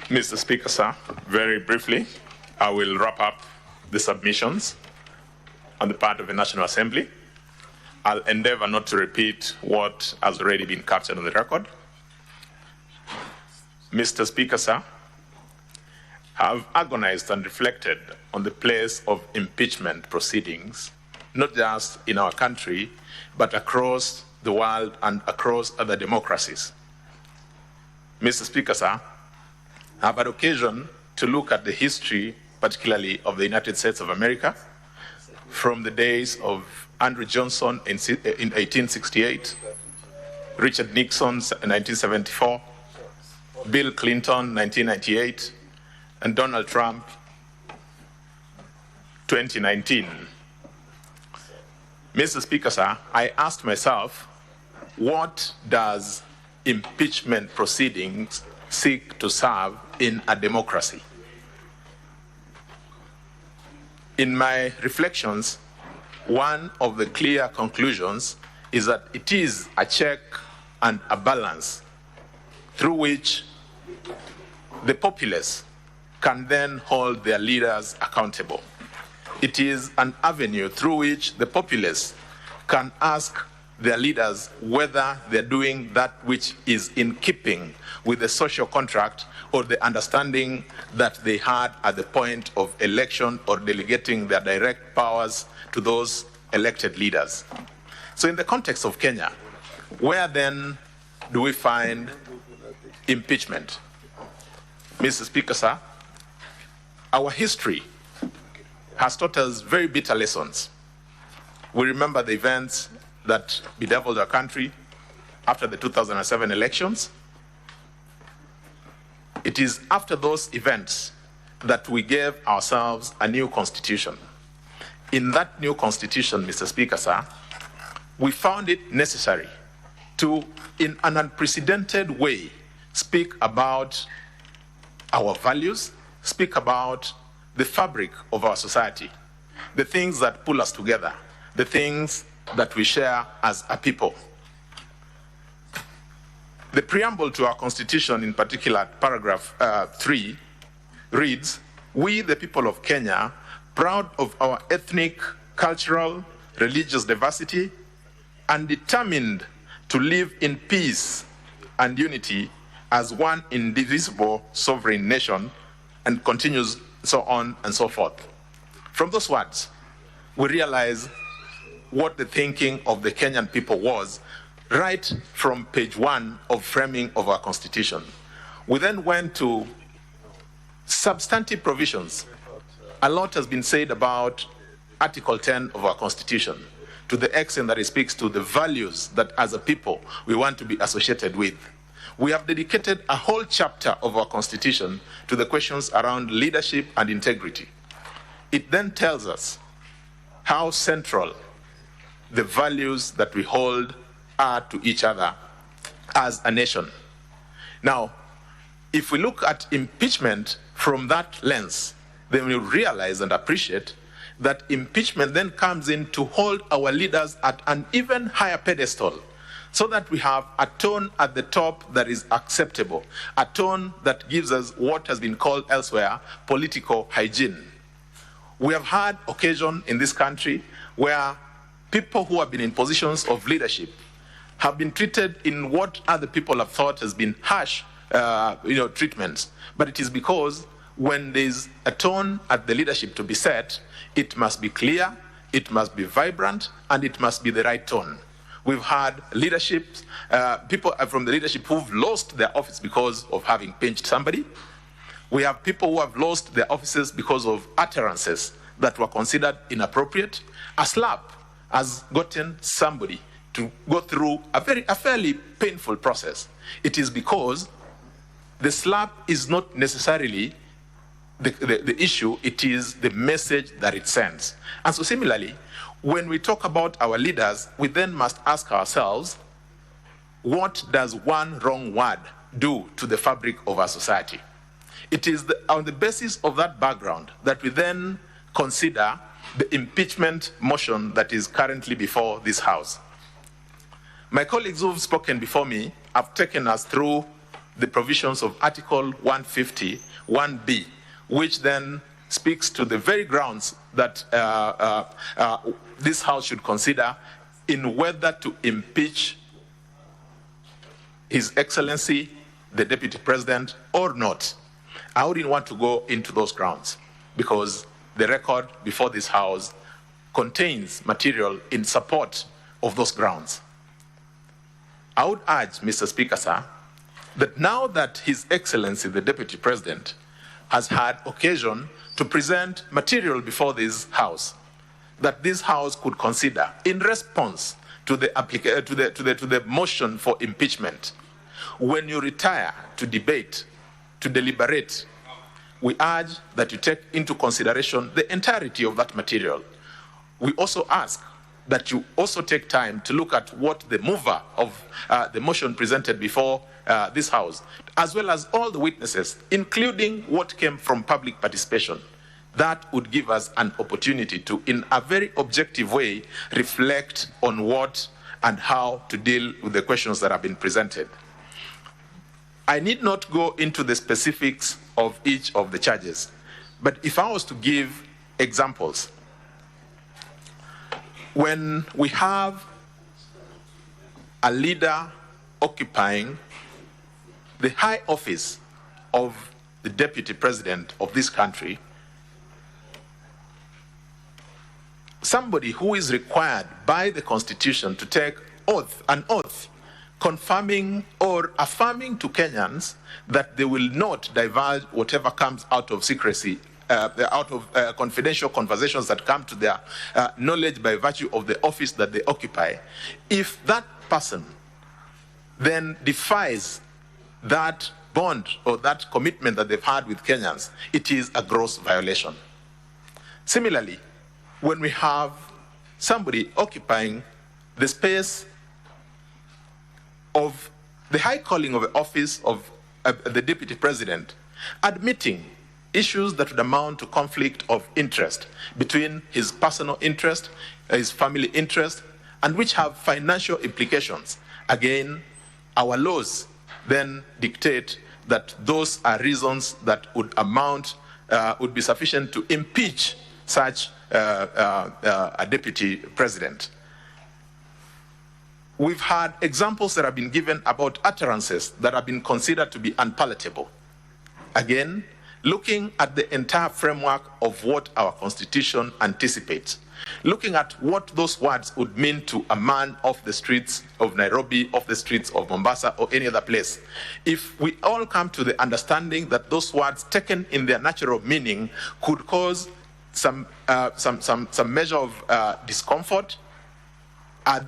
Mr. Speaker, sir, very briefly, I will wrap up the submissions on the part of the National Assembly. I'll endeavor not to repeat what has already been captured on the record. Mr. Speaker, sir, I've agonized and reflected on the place of impeachment proceedings, not just in our country, but across the world and across other democracies. Mr. Speaker, sir, I've had occasion to look at the history, particularly of the United States of America, from the days of Andrew Johnson in 1868, Richard Nixon in 1974, Bill Clinton 1998, and Donald Trump 2019. Mr. Speaker, sir, I asked myself, what does impeachment proceedings seek to serve in a democracy? In my reflections, one of the clear conclusions is that it is a check and a balance through which the populace can then hold their leaders accountable. It is an avenue through which the populace can ask their leaders whether they're doing that which is in keeping with the social contract or the understanding that they had at the point of election or delegating their direct powers to those elected leaders. So in the context of Kenya, where then do we find impeachment? Mr. Speaker, sir, our history has taught us very bitter lessons. We remember the events that bedeviled our country after the 2007 elections. It is after those events that we gave ourselves a new constitution. In that new constitution, Mr. Speaker, sir, we found it necessary to, in an unprecedented way, speak about our values, speak about the fabric of our society, the things that pull us together, the things that we share as a people. The preamble to our constitution, in particular paragraph 3, reads, "We, the people of Kenya, proud of our ethnic, cultural, religious diversity, and determined to live in peace and unity as one indivisible sovereign nation," and continues so on and so forth. From those words, we realize what the thinking of the Kenyan people was right from page 1 of framing of our constitution. We then went to substantive provisions. A lot has been said about Article 10 of our constitution, to the extent that it speaks to the values that as a people we want to be associated with. We have dedicated a whole chapter of our constitution to the questions around leadership and integrity. It then tells us how central the values that we hold are to each other as a nation. Now, if we look at impeachment from that lens, then we realize and appreciate that impeachment then comes in to hold our leaders at an even higher pedestal, so that we have a tone at the top that is acceptable, a tone that gives us what has been called elsewhere political hygiene. We have had occasion in this country where people who have been in positions of leadership have been treated in what other people have thought has been harsh treatments. But it is because when there's a tone at the leadership to be set, it must be clear, it must be vibrant, and it must be the right tone. We've had leadership, people from the leadership who've lost their office because of having pinched somebody. We have people who have lost their offices because of utterances that were considered inappropriate. A slap has gotten somebody to go through a fairly painful process. It is because the slap is not necessarily the issue, it is the message that it sends. And so similarly, when we talk about our leaders, we then must ask ourselves, what does one wrong word do to the fabric of our society? It is on the basis of that background that we then consider the impeachment motion that is currently before this House. My colleagues who have spoken before me have taken us through the provisions of Article 150, 1B, which then speaks to the very grounds that this House should consider in whether to impeach His Excellency, the Deputy President, or not. I wouldn't want to go into those grounds because the record before this House contains material in support of those grounds. I would urge, Mr. Speaker, sir, that now that His Excellency, the Deputy President, has had occasion to present material before this House, that this House could consider in response to the motion for impeachment. When you retire to debate, to deliberate, we urge that you take into consideration the entirety of that material. We also ask that you also take time to look at what the mover of the motion presented before this House, as well as all the witnesses, including what came from public participation. That would give us an opportunity to, in a very objective way, reflect on what and how to deal with the questions that have been presented. I need not go into the specifics of each of the charges, but if I was to give examples, when we have a leader occupying the high office of the Deputy President of this country, somebody who is required by the Constitution to take an oath, confirming or affirming to Kenyans that they will not divulge whatever comes out of secrecy, out of confidential conversations that come to their knowledge by virtue of the office that they occupy. If that person then defies that bond or that commitment that they've had with Kenyans, it is a gross violation. Similarly, when we have somebody occupying the space of the high calling of the office of the Deputy President, admitting issues that would amount to conflict of interest between his personal interest, his family interest, and which have financial implications. Again, our laws then dictate that those are reasons that would would be sufficient to impeach such a Deputy President. We've had examples that have been given about utterances that have been considered to be unpalatable. Again, looking at the entire framework of what our Constitution anticipates, looking at what those words would mean to a man off the streets of Nairobi, off the streets of Mombasa, or any other place. If we all come to the understanding that those words taken in their natural meaning could cause some measure of discomfort,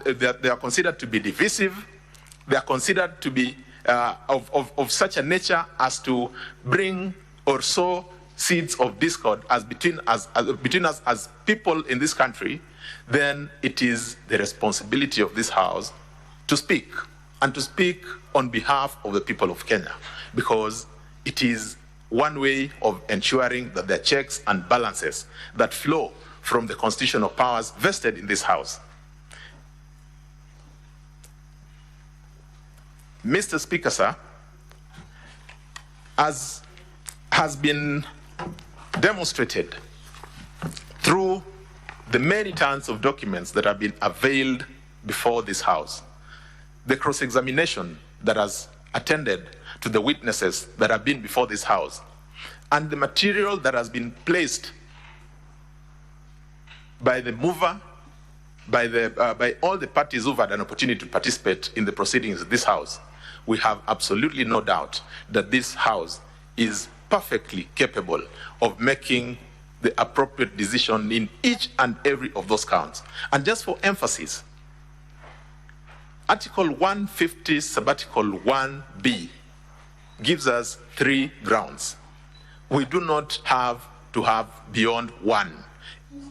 they are considered to be divisive, they are considered to be of such a nature as to bring or sow seeds of discord between us as people in this country, then it is the responsibility of this House to speak, and to speak on behalf of the people of Kenya, because it is one way of ensuring that there are checks and balances that flow from the constitutional powers vested in this House. Mr. Speaker, sir, as has been demonstrated through the many tons of documents that have been availed before this House, the cross-examination that has attended to the witnesses that have been before this House, and the material that has been placed by the mover, by all the parties who've had an opportunity to participate in the proceedings of this House, we have absolutely no doubt that this House is perfectly capable of making the appropriate decision in each and every of those counts. And just for emphasis, Article 150, Subarticle 1B gives us 3 grounds. We do not have to have beyond 1.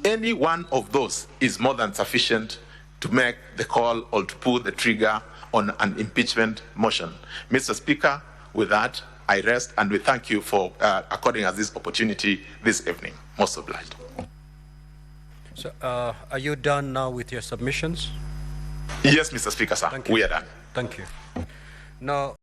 Any one of those is more than sufficient to make the call or to pull the trigger on an impeachment motion. Mr. Speaker, with that, I rest, and we thank you for according us this opportunity this evening. Most obliged. So, are you done now with your submissions? Yes, Mr. Speaker, sir. We are done. Thank you. Now,